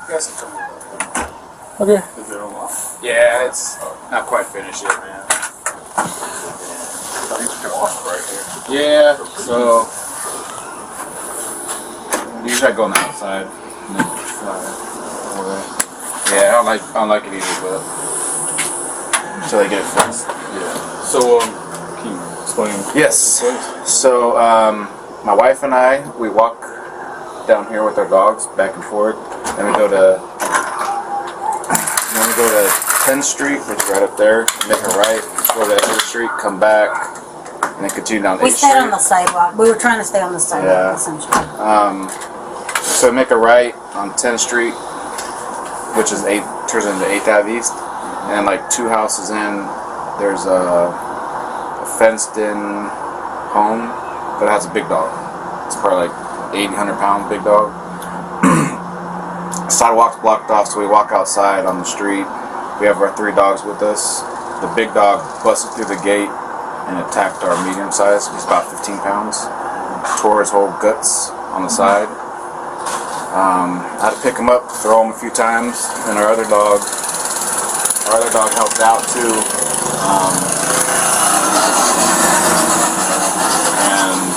guys can come in. Okay. Is it on? Yeah, it's not quite finished yet, man. Right here. Yeah, so usually I go on the outside and then fly away. Yeah, I don't like it either, but until I get it fixed. Yeah. So can you explain? Yes. So my wife and I, we walk down here with our dogs back and forth, and we go to 10th Street, which is right up there, make a right, go to the other street, come back, and then continue down 8th Street. We stayed on the sidewalk. We were trying to stay on the sidewalk, essentially. So make a right on 10th Street, which is turns into 8th Ave East, and like 2 houses in, there's a fenced-in home, but it has a big dog. It's probably like 800 pound big dog. Sidewalk's blocked off, so we walk outside on the street. We have our 3 dogs with us. The big dog busted through the gate and attacked our medium size. He's about 15 pounds. Tore his whole guts on the side. I had to pick him up, throw him a few times, and our other dog helped out too. And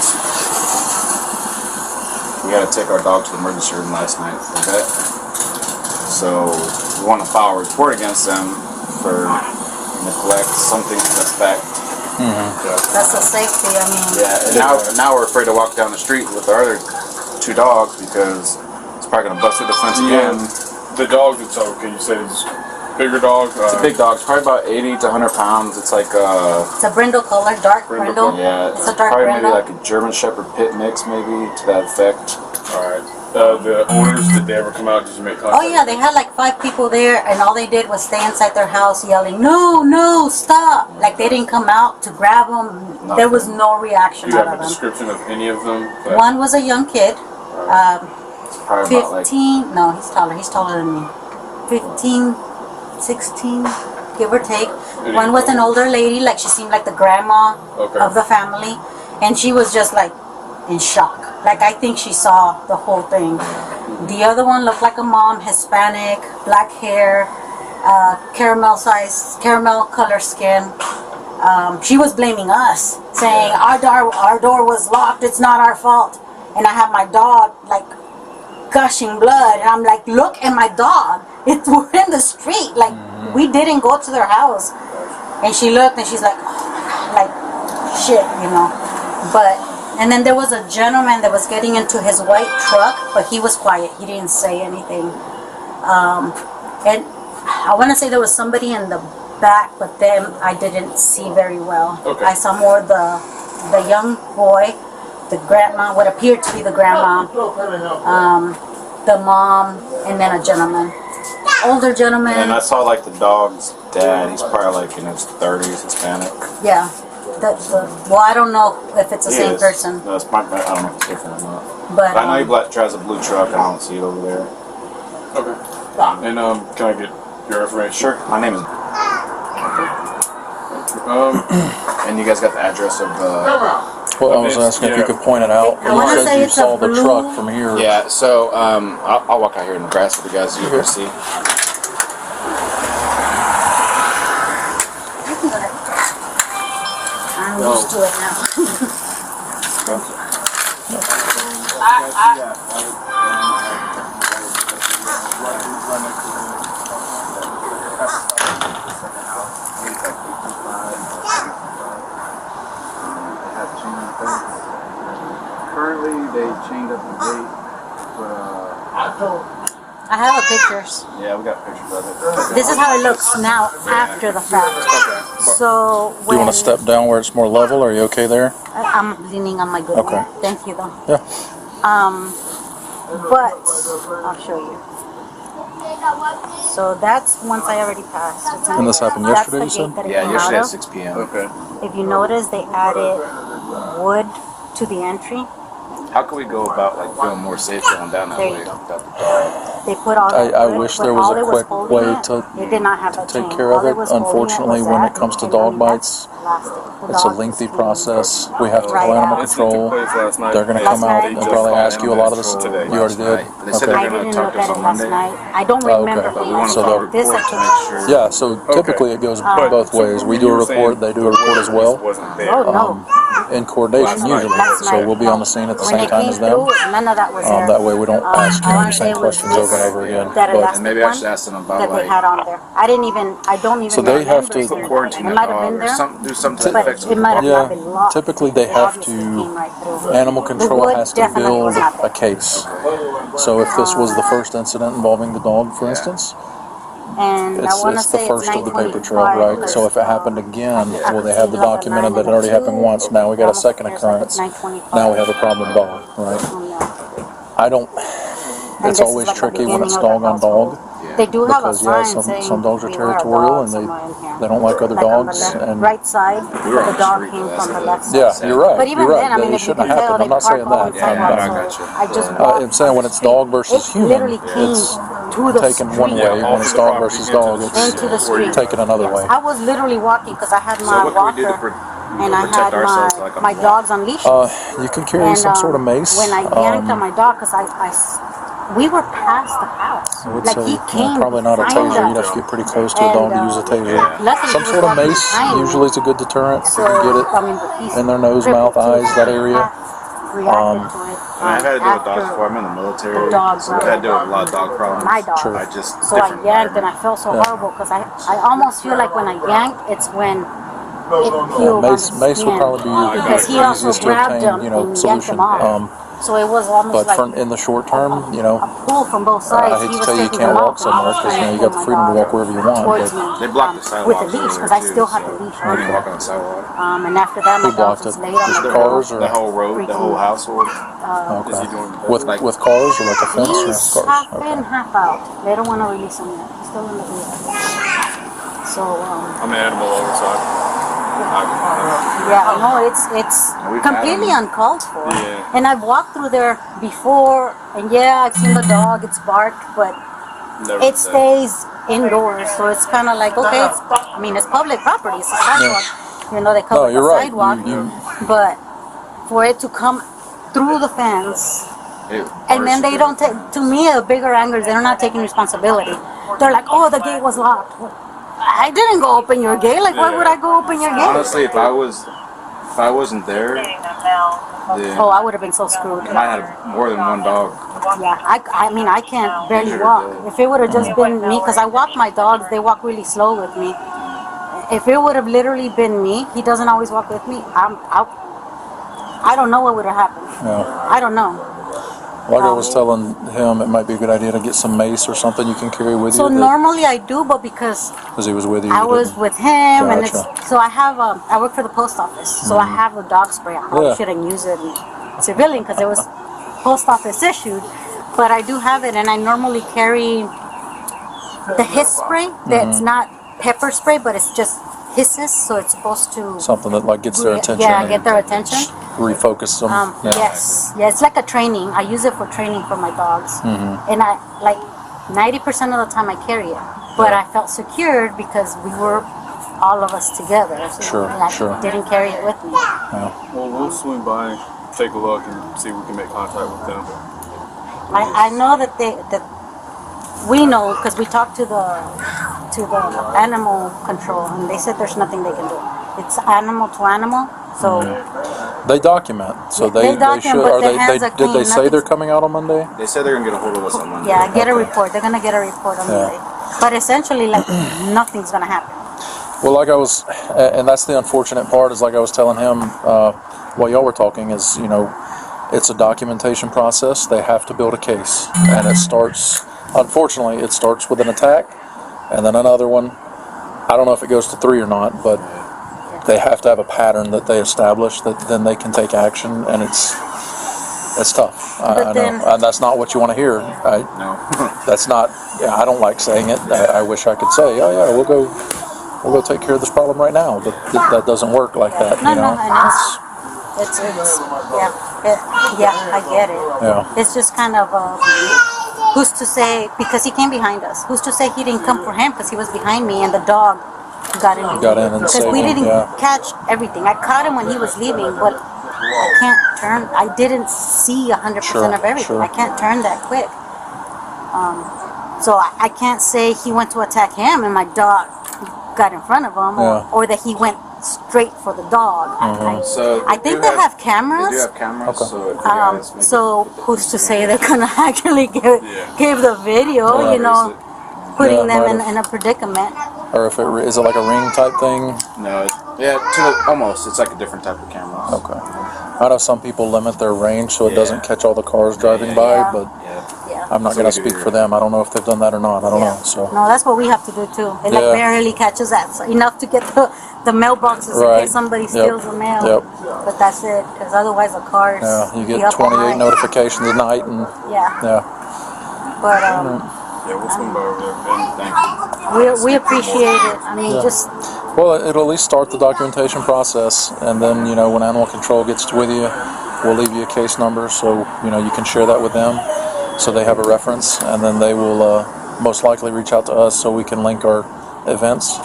we had to take our dog to the emergency room last night for vet. So we want to file a report against them for neglect, something suspect. That's a safety, I mean. Yeah, and now we're afraid to walk down the street with our other 2 dogs because it's probably going to bust through the fence again. The dog itself, can you say it's a bigger dog? It's a big dog. It's probably about 80 to 100 pounds. It's like it's a brindle color, dark brindle. Yeah, it's a dark probably brindle. Maybe like a German Shepherd Pit mix, maybe, to that effect. Alright. The owners, did they ever come out? Did you make contact? Oh yeah, they had like 5 people there, and all they did was stay inside their house yelling, "No, no, stop!" Like they didn't come out to grab them. Nothing. There was no reaction Do you out have of a them. description of any of them? One was a young kid, It's probably 15. about like, No, he's taller. He's taller than me. 15, 16, give or take. One was an older lady, like she seemed like the grandma of the family, and she was just like in shock. Like I think she saw the whole thing. The other one looked like a mom, Hispanic, black hair, caramel color skin. She was blaming us, saying our door was locked. It's not our fault. And I have my dog like gushing blood, and I'm like, look at my dog. We're in the street. Like we didn't go to their house. And she looked and she's like, oh my God, like shit, you know. And then there was a gentleman that was getting into his white truck, but he was quiet. He didn't say anything. And I want to say there was somebody in the back, but then I didn't see very well. I saw more the young boy, the grandma, what appeared to be the grandma, the mom, and then a gentleman. Older gentleman. And I saw like the dog's dad. He's probably like in his 30s, Hispanic. Yeah. Well, I don't know if it's the same person. No, I don't know if it's different or not. But I know he drives a blue truck. I don't see it over there. Okay. And can I get your information? Sure. My name is. And you guys got the address of the. Well, I was asking if you could point it out. I want to say it's saw a the blue truck from here. Yeah. So I'll walk out here in the grass with you guys. You can see. I'm used to it now. Currently, they chained up the gate, but I have pictures. yeah, we got pictures of it. This is how it looks now after the fact. So Do you want to step down where it's more level? Are you okay there? I'm leaning on my good Okay. one. Thank you, though. Yeah. But I'll show you. So that's once I already passed. It's And this happened that's yesterday, the you said? gate that it Yeah, came yesterday out at of. 6 p.m. Okay. If you notice, they added wood to the entry. How can we go about like feeling more safe going down that There way you go. without the dog? They put all that I wood, wish but there was all a it quick holding way it, to it did not have a take chain. care of All it. was holding Unfortunately, was when that, it comes to and dog I mean, bites, that's plastic. The it's a dog lengthy just process. We have to Right call animal out. Incident took control. place last night. They're going to Last come out night? and probably ask you a lot of this. Today. You already did? They said Okay. I they're going didn't to talk look to us at on it last Monday. night. I don't Oh, remember. okay. But we want to So file a they're- This report I to took. make sure. Yeah, so typically it goes But- both ways. We do a report, they do a report as well, Wasn't there. Oh no. in coordination Last night. usually. Last So night, we'll be no. on the scene at the When same it time came as them. through, none of that was there. That way we don't ask all the I same did was questions over and over again. That But elastic And maybe I one should ask them about that they like had on there. I don't even So they remember have to- seeing that. quarantine It a might have dog been or there, do something to but affect it might have Yeah, not been locked. typically they It have obviously to- came right through. Animal The control wood has to definitely was build not a there. case. So if this was the first incident involving the dog, for Yeah. instance, And I it's want to the say first it's of the paper 925. trail, right? So if it happened again, I well, they could have see the like a documented 9 that it and a already happened 2. once. Now we got a Almost second there's like occurrence. 925. Now we have a problem dog, right? I don't. And It's this is always like the tricky when it's beginning of dog the on dog. household. They do have a Because yeah, sign saying some dogs are beware a territorial dog and somewhere in here. they don't like other Like on the dogs. left, And right side, We were on the the dog street, came that's from the the- left side. yeah, you're right. But even You're right. then, I mean, It if you shouldn't can have tell, happened. they I'm not park saying all on that. Yeah, sidewalks, I so got you. I just But- walked I'm saying on when the it's street. dog versus It human, literally came it's to the taken street. one way. When it's dog versus dog, Into the it's street. taken another Yes. way. I was literally walking because I had So my what can we do to walker and I protect had ourselves, like, on my the walk? dogs on leashes. You can carry some sort of mace. When I yanked on my dog, because we were past the house. I would Like say he came probably not a behind taser. You'd us. have to get pretty close to a dog to use a taser. Luckily, Some he sort was of walking mace behind me. usually is a good deterrent. So, You can get it I mean, he's in their nose, crippled mouth, too, eyes, so that I area. reacted to it. I mean, I've had to deal with dogs after before. I'm in the military. the dogs So I've had to deal with a lot of dog problems. my dog. Sure. I just So I different yanked and I environment. felt so Yeah. horrible because I almost feel like when I yanked, it's when it peeled on Mace, the mace would skin. probably be Because he the also easiest to grabbed obtain, them you know, and yanked solution. them off. So it was almost But like in the short term, you know, a pull from both sides. I hate He to was tell you you taking can't them walk off, and I somewhere was because trying you know you pull got the my freedom to dog walk wherever you want. towards But me, They blocked the with sidewalk the leash over because there, I too, still had so the leash I didn't on. walk on the sidewalk. And after that, who my dog blocked just it? laid on Just the the ground. cars or The whole road, the whole household. okay. Is he doing With cars or like a fence or He's cars? half Okay. in, half out. They don't want to release him yet. He's still in the vehicle. So, I'm an animal lover, so yeah, no, it's We've completely had 'em. uncalled for. Yeah. And I've walked through there before, and yeah, I've seen the dog. It's barked, but never it stays indoors. So it's kind of like, okay, it's public property. It's a sidewalk. You know, they cover No, you're the right. sidewalk. But for it to come through the fence, and then they don't take, to me, a bigger anger is they're not taking responsibility. They're like, oh, the gate was locked. I didn't go open your gate. Like, why would I go open your gate? Honestly, if I wasn't there, then Oh, I would have been so screwed. I might have more than one dog. Yeah, I can't barely walk. If it would have just been me, because I walk my dogs, they walk really slow with me. If it would have literally been me, he doesn't always walk with me. I don't know what would have happened. Yeah. I don't know. Like I was telling him, it might be a good idea to get some mace or something you can carry with So you. normally I do, but because Because he was with you. I you was didn't. with him, and Gotcha. it's so I have I work for the post office, so I have a dog spray. I probably Yeah. shouldn't use it in civilian because it was post office issued, but I do have it, and I normally carry the hiss spray. That's not pepper spray, but it's just hisses, so it's supposed to Something that like gets their attention. Yeah, and get their attention. refocus them. Yeah. Yes, yeah, it's like a training. I use it for training for my dogs, and I like 90% of the time I carry it. But I felt secured because we were all of us together. So Sure, I sure. didn't carry it with me. Yeah. Well, we'll swing by, take a look, and see if we can make contact with them. I know that we know because we talked to the animal control, and they said there's nothing they can do. It's animal to animal, so They document, so Yeah, they they document, should. but Are their they? hands are Did they clean, say they're nothing's- coming out on Monday? They said they're gonna get a hold of us on Monday. yeah, get a Okay. report. They're gonna get a report on Yeah. Monday. But essentially, like nothing's gonna happen. Well, like I was, and that's the unfortunate part. Is like I was telling him while y'all were talking. Is it's a documentation process. They have to build a case, and it starts. Unfortunately, it starts with an attack, and then another one. I don't know if it goes to 3 or not, but they have to have a pattern that they establish that then they can take action, and it's tough. I then- know, and that's not what you want to hear. No. That's not. Yeah, I don't like saying it. I wish I could say, oh yeah, we'll go take care of this problem right now, but that doesn't work like that. No, You know, no, and it's yeah, I get it. Yeah. It's just kind of who's to say, because he came behind us, who's to say he didn't come for him because he was behind me and the dog got in. And because saved we him, didn't yeah. catch everything. I caught him when he was leaving, but I can't turn. I didn't see 100% of everything. Sure. I can't turn that quick. So I can't say he went to attack him and my dog got in front of him, or that he went straight for the dog. So I think they have cameras. They do have cameras. Okay. So if you guys make So who's to say they're gonna actually give the video? Yeah. You know, putting them might have. in a predicament. Or if is it like a ring type thing? No, almost. It's like a different type of camera. Okay. I know some people limit their range so it doesn't catch all the cars driving by, Yeah. but Yeah. I'm not going to speak for them. I don't know if they've done that or not. I don't know. So No, that's what we have to do too. It like barely catches that, so enough to get the mailboxes in Right. case somebody Yep. steals the mail. Yep. But that's it, because otherwise the cars. you be get up all 28 night. notifications a night, and Yeah. But Yeah, we'll swing by over there. Ben, thank you. we appreciate it. I mean, just well, it'll at least start the documentation process, and then when animal control gets with you, we'll leave you a case number so you can share that with them, so they have a reference, and then they will most likely reach out to us so we can link our events,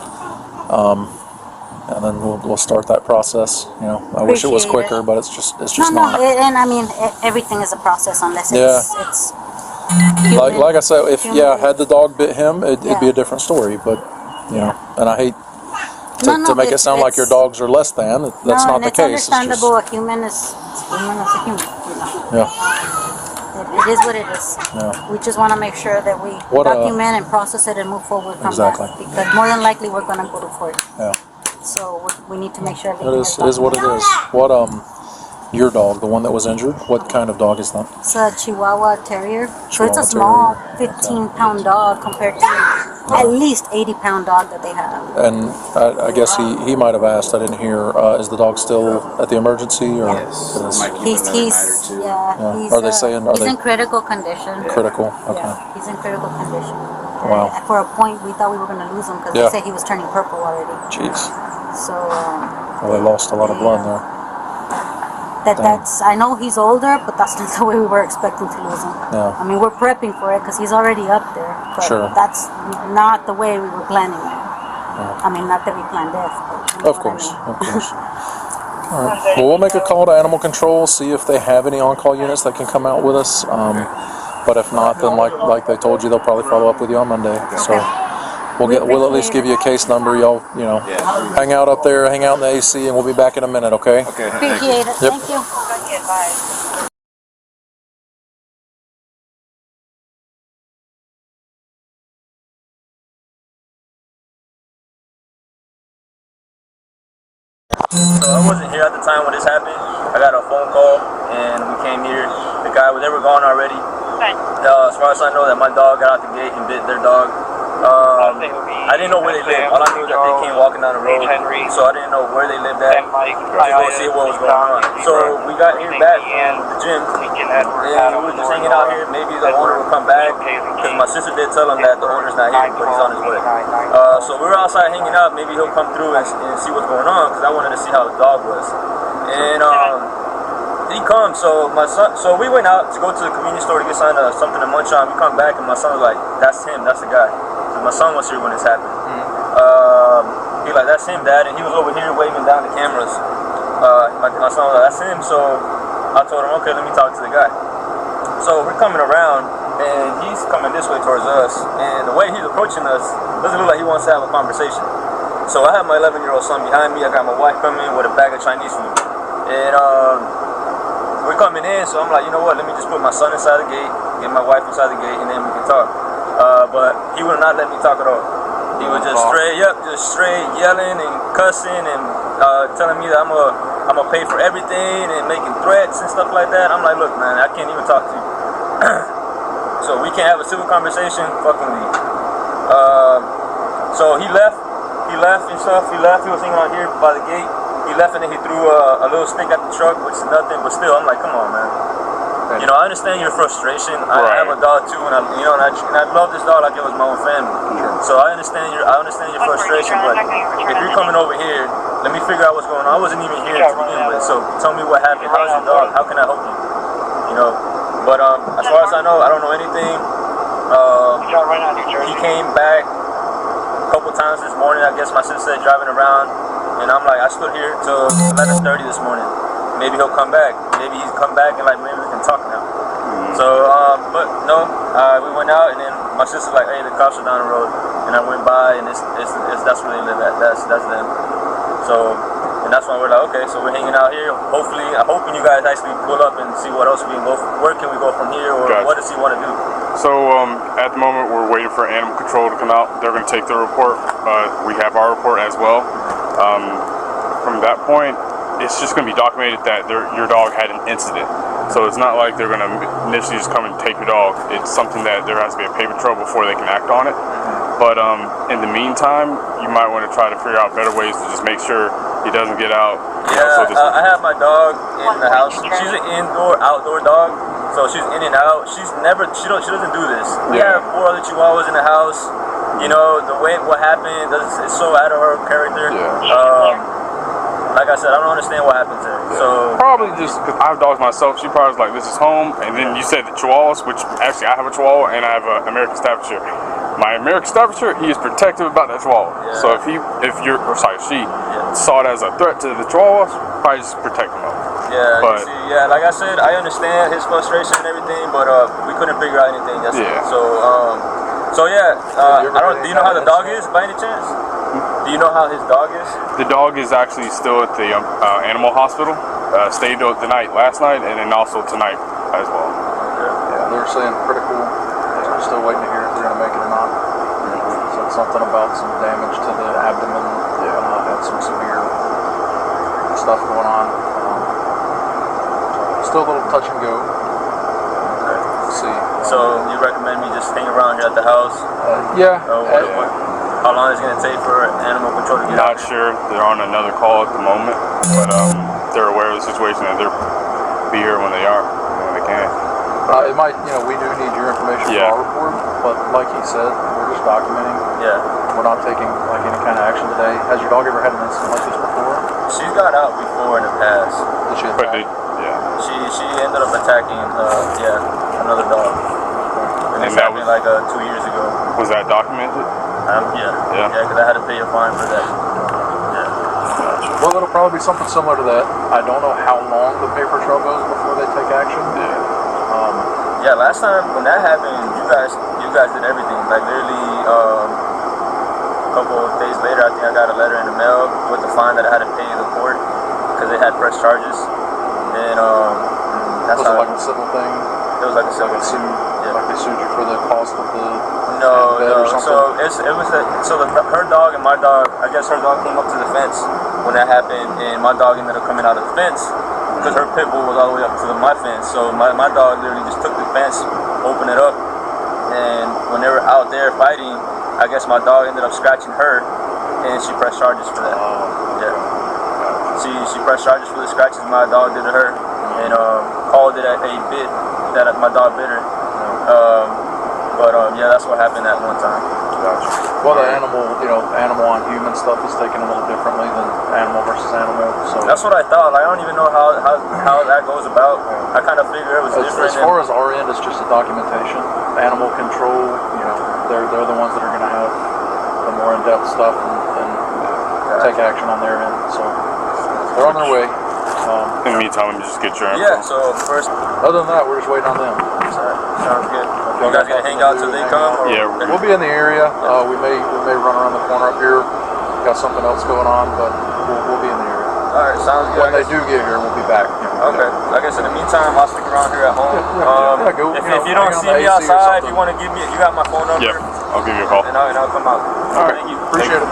and then we'll start that process. I wish it was Appreciate quicker, it. but it's just no. not. And I mean, everything is a process unless it's human, Like I said, if human. had the dog bit him, it'd be a different story. But and I hate to make it sound like your dogs are less than. That's not the it's case. understandable. A human is a human. It is what it is. Yeah. We just want to make sure that we document and process it and move forward from Exactly. that. Because more than likely we're going to go to court. Yeah. So we need to make sure It everything is what it is. What your dog, the one that was injured, what kind of dog is that? It's a Chihuahua Terrier. So it's a Chihuahua small 15-pound dog compared to at least 80-pound dog that they have. And I guess he might have asked. I didn't hear. Is the dog still at the emergency or? Yes. It is Might keep another night or two. He's, Are they saying? Are he's they in critical condition. critical? Okay. Yeah, he's in critical condition. Wow. For a point, we thought we were going to lose him because they said he was turning purple already. Jeez. So Well, they lost a lot of blood there. that's. I know he's older, but that's not the way we were expecting to lose him. Yeah. I mean, we're prepping for it because he's already up there. But Sure. that's not the way we were planning it. I mean, not that we planned death. But you know Of what I course. mean. Of course. All right. Well, we'll make a call to animal control, see if they have any on-call units that can come out with us. But if not, then like they told you, they'll probably follow up with you on Monday. So we'll at least give you a case number. Y'all, hang out up there, hang out in the AC, and we'll be back in a minute. Okay? Okay. Thank you. Appreciate it. Yep. Thank you. So I wasn't here at the time when this happened. I got a phone call and we came here. The guy, they were gone already. As far as I know, that my dog got out the gate and bit their dog. I didn't know where they lived. All I knew is that they came walking down the road, so I didn't know where they lived at. Just go see what was going on. So we got here back from the gym, and we were just hanging out here. Maybe the owner will come back, because my sister did tell him that the owner's not here, but he's on his way. So we were outside hanging out. Maybe he'll come through and see what's going on, because I wanted to see how the dog was. And he comes, so my son. So we went out to go to the convenience store to get something to munch on. We come back, and my son was like, "That's him. That's the guy." My son was here when this happened. He was like, "That's him, Dad," and he was over here waving down the cameras. My son was like, "That's him." So I told him, "Okay, let me talk to the guy." So we're coming around, and he's coming this way towards us, and the way he's approaching us doesn't look like he wants to have a conversation. So I have my 11-year-old son behind me. I got my wife coming with a bag of Chinese food, and we're coming in. So I'm like, you know what? Let me just put my son inside the gate, get my wife inside the gate, and then we can talk. But he would not let me talk at all. He was just straight yelling and cussing and telling me that I'm gonna pay for everything and making threats and stuff like that. I'm like, look, man, I can't even talk to you. So we can't have a civil conversation. Fucking leave. So he left and stuff. He left. He was hanging out here by the gate. He left and then he threw a little stick at the truck, which is nothing. But still, I'm like, come on, man. You know, I understand your frustration. I have a dog too, and I love this dog like it was my own family. So I understand your frustration. But if you're coming over here, let me figure out what's going on. I wasn't even here to begin with. So tell me what happened. How's your dog? How can I help you? You know. But as far as I know, I don't know anything. He came back a couple times this morning. I guess my sister said driving around, and I'm like, I stood here till 11:30 this morning. Maybe he'll come back. Maybe he's come back and like maybe we can talk now. So, but no, we went out, and then my sister's like, hey, the cops are down the road, and I went by, and it's that's where they live at. That's them. So, and that's why we're like, okay, so we're hanging out here. Hopefully, I'm hoping you guys actually pull up and see what else we can go. Where can we go from here, or what does he want to do? So at the moment, we're waiting for animal control to come out. They're going to take their report. We have our report as well. From that point, it's just going to be documented that your dog had an incident. So it's not like they're going to initially just come and take your dog. It's something that there has to be a paper trail before they can act on it. But in the meantime, you might want to try to figure out better ways to just make sure he doesn't get out. Yeah, I have my dog in the house. She's an indoor-outdoor dog, so she's in and out. She doesn't do this. We have 4 other Chihuahuas in the house. You know, the way what happened is so out of her character. Like I said, I don't understand what happens there. So probably just because I have dogs myself. She probably was like, "This is home." And then you said the Chihuahuas, which actually I have a Chihuahua and I have an American Staffordshire. My American Staffordshire, he is protective about that Chihuahua. Yeah. So she saw it as a threat to the Chihuahuas, probably just protect him up. Yeah, but like I said, I understand his frustration and everything, but we couldn't figure out anything yesterday. Yeah. So I don't. Do you know how the dog is by any chance? Do you know how his dog is? The dog is actually still at the animal hospital. Stayed the night last night, and then also tonight as well. Okay. Yeah, they're saying critical. We're still waiting to hear if they're going to make it or not. Said something about some damage to the abdomen. Had some severe stuff going on. Still a little touch and go. Okay. We'll see. So you recommend me just hang around here at the house? How long is it going to take for animal control to get out? Not sure. They're on another call at the moment, but they're aware of the situation and they'll be here when they can. It might, we do need your information for our report, but like he said, we're just documenting. Yeah. We're not taking like any kind of action today. Has your dog ever had an incident like this before? She's got out before in the past. Did she attack? She ended up attacking another dog. And this happened like 2 years ago. Was that documented? Yeah, because I had to pay a fine for that. Well, it'll probably be something similar to that. I don't know how long the paper trail goes before they take action. Last time when that happened, you guys did everything. Like literally, a couple of days later, I think I got a letter in the mail with the fine that I had to pay the court because they had pressed charges. And that's was it like a civil thing? It was like a civil thing. Like they sued you for the cost of the No. So her dog and my dog. I guess her dog came up to the fence when that happened, and my dog ended up coming out of the fence because her pit bull was all the way up to my fence. So my dog literally just took the fence, opened it up, and when they were out there fighting, I guess my dog ended up scratching her, and she pressed charges for that. She pressed charges for the scratches my dog did to her, and called it a bit that my dog bit her. That's what happened that one time. Gotcha. Well, the animal on human stuff is taken a little differently than animal versus animal. So that's what I thought. Like, I don't even know how that goes about. I kind of figure it was different. As far as our end, it's just a documentation. Animal control, they're the ones that are going to have the more in-depth stuff and take action on their end. So they're on their way. In the meantime, let me just get your info. Yeah. So first. Other than that, we're just waiting on them. Sounds good. You guys gonna hang out till they come? Yeah, we'll be in the area. We may run around the corner up here. Got something else going on, but we'll be in the area. All right, sounds good. When they do get here, we'll be back. Okay. Like I said, in the meantime, I'll stick around here at home. If you don't see me AC outside, if you want to give me, you got my phone number. Yep, I'll give you a call. And I'll come out. All right. Thank you. Appreciate it.